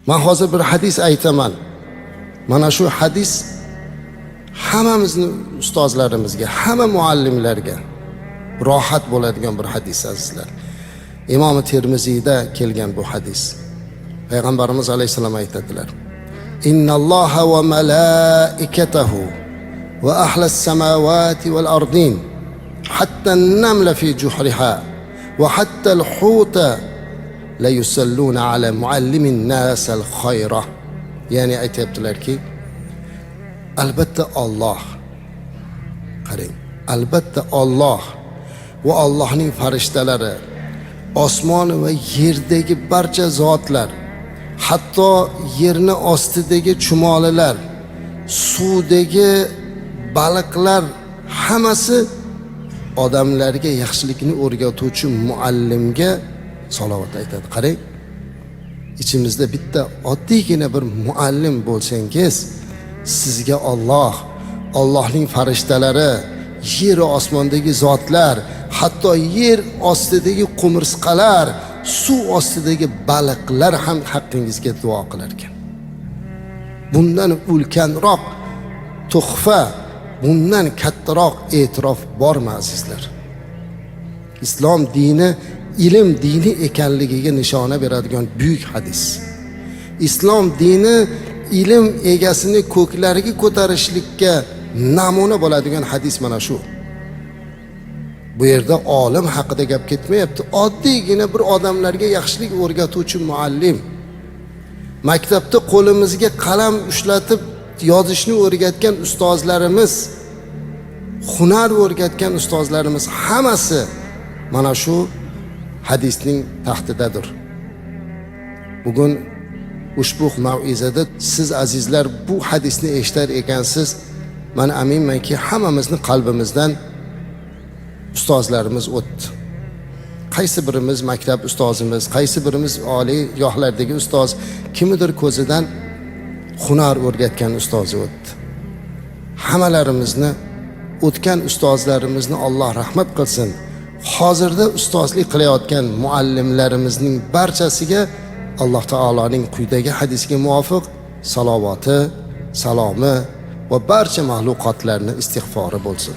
Men hozir bir hadis aytaman. Mana shu hadis hammamizni ustozlarimizga, hamma muallimlarga rohat bo'ladigan bir hadis azizlar. Imom Termiziyda kelgan bu hadis. Payg'ambarimiz alayhisalom aytadilar: "Innalloha va malaikatahu va ahlas samawati wal ardin hatta an-namla fi juhriha va hatta al-huta la yusalluna ala muallimin nas al-khayra." Ya'ni aytibdilarki, albatta Alloh, qarang, albatta Alloh va Allohning farishtalari, osmon va yerdagi barcha zotlar, hatto yerni ostidagi chumolilar, suvdagi baliqlar hammasi odamlarga yaxshilikni o'rgatuvchi muallimga salovat aytadi. Qarang, ichimizda bitta oddiygina bir muallim bo'lsangiz, sizga Alloh, Allohning farishtalari, yer osmondagi zotlar, hatto yer ostidagi qumursqalar, suv ostidagi baliqlar ham haqqingizga duo qilar ekan. Bundan ulkanroq tuhfa, bundan kattaroq e'tirof bormi azizlar? Islom dini ilm dini ekanligiga nishona beradigan buyuk hadis. Islom dini ilm egasini ko'klariga ko'tarishlikka namuna bo'ladigan hadis mana shu. Bu yerda olim haqida gap ketmayapti. Oddiygina bir odamlarga yaxshilik o'rgatuvchi muallim. Maktabda qo'limizga qalam ushlatib yozishni o'rgatgan ustozlarimiz, hunar o'rgatgan ustozlarimiz hammasi mana shu hadisning taxtidadir. Bugun ushbu mav'izada siz azizlar bu hadisni eshitar ekansiz. Men aminmanki hammamizni qalbimizdan ustozlarimiz o'tdi. Qaysi birimiz maktab ustozimiz, qaysi birimiz oliy yohlardagi ustoz, kimdir ko'zidan hunar o'rgatgan ustozi o'tdi. Hammalarimizni o'tgan ustozlarimizni Alloh rahmat qilsin. Hozirda ustozlik qilayotgan muallimlarimizning barchasiga Alloh taoloning quyidagi hadisga muvofiq salovati, salomi va barcha mahluqotlarni istig'fori bo'lsin.